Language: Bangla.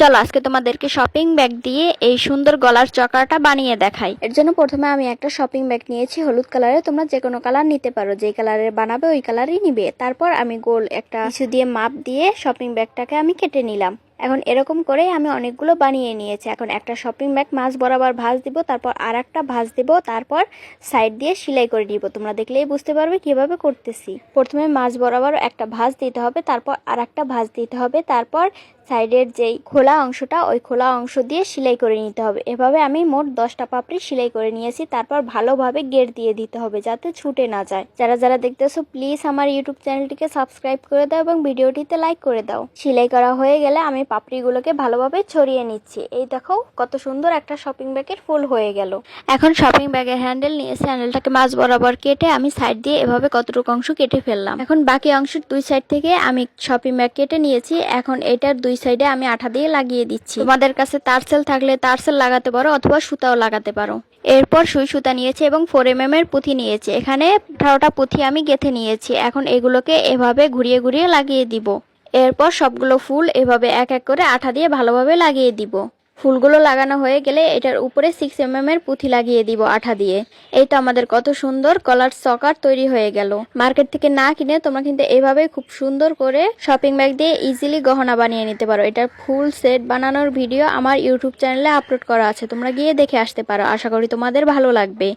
চলো আজকে তোমাদেরকে শপিং ব্যাগ দিয়ে এই সুন্দর গলার চক্রটা বানিয়ে দেখাই। এর জন্য প্রথমে আমি একটা শপিং ব্যাগ নিয়েছি হলুদ কালারের, তোমরা যে কোনো কালার নিতে পারো, যে কালারের বানাবে ওই কালারই নিবে। তারপর আমি গোল একটা কিছু দিয়ে মাপ দিয়ে শপিং ব্যাগটাকে আমি কেটে নিলাম। এখন এরকম করে আমি অনেকগুলো বানিয়ে নিয়েছি। এখন একটা শপিং ব্যাগ মাছ বরাবর ভাঁজ দিব, তারপর আর একটা ভাঁজ দিব, তারপর সাইড দিয়ে সেলাই করে দিব। তোমরা দেখলেই বুঝতে পারবে কিভাবে করতেছি। প্রথমে মাছ বরাবর একটা ভাঁজ দিতে হবে, তারপর আর একটা ভাঁজ দিতে হবে, তারপর সাইডের যেই খোলা অংশটা ওই খোলা অংশ দিয়ে সেলাই করে নিতে হবে। এভাবে আমি মোট 10টা পাপড়ি সেলাই করে নিয়েছি। তারপর ভালোভাবে গের দিয়ে দিতে হবে যাতে ছুটে না যায়। যারা যারা দেখতেছো প্লিজ আমার ইউটিউব চ্যানেলটিকে সাবস্ক্রাইব করে দাও এবং ভিডিওটিতে লাইক করে দাও। সেলাই করা হয়ে গেলে আমি পাপড়িগুলোকে ভালোভাবে ছড়িয়ে নিচ্ছি। এই দেখো কত সুন্দর একটা শপিং ব্যাগের ফুল হয়ে গেল। এখন শপিং ব্যাগের হ্যান্ডেল নিয়েছি, হ্যান্ডেলটাকে মাঝ বরাবর কেটে আমি সাইড দিয়ে এভাবে কতটুকু অংশ কেটে ফেললাম। এখন বাকি অংশের দুই সাইড থেকে আমি শপিং ব্যাগ কেটে নিয়েছি। এখন এটার দুই সাইডে আমি আঠা দিয়ে লাগিয়ে দিচ্ছি। তোমাদের কাছে তারসেল থাকলে তারসেল লাগাতে পারো অথবা সুতাও লাগাতে পারো। এরপর সুই সুতা নিয়েছি এবং 4mm এর পুঁথি নিয়েছি। এখানে 18টা পুঁথি আমি গেঁথে নিয়েছি। এখন এগুলোকে এভাবে ঘুরিয়ে ঘুরিয়ে লাগিয়ে দিব। এরপর সবগুলো ফুল এভাবে এক এক করে আঠা দিয়ে ভালোভাবে লাগিয়ে দিব। ফুলগুলো লাগানো হয়ে গেলে এটার উপরে 6mm এর পুঁথি লাগিয়ে দিব আঠা দিয়ে। এই তো আমাদের কত সুন্দর গলার চকার তৈরি হয়ে গেল। মার্কেট থেকে না কিনে তোমরা কিন্তু এভাবে খুব সুন্দর করে শপিং ব্যাগ দিয়ে ইজিলি গহনা বানিয়ে নিতে পারো। এটার ফুল সেট বানানোর ভিডিও আমার ইউটিউব চ্যানেলে আপলোড করা আছে, তোমরা গিয়ে দেখে আসতে পারো। আশা করি তোমাদের ভালো লাগবে।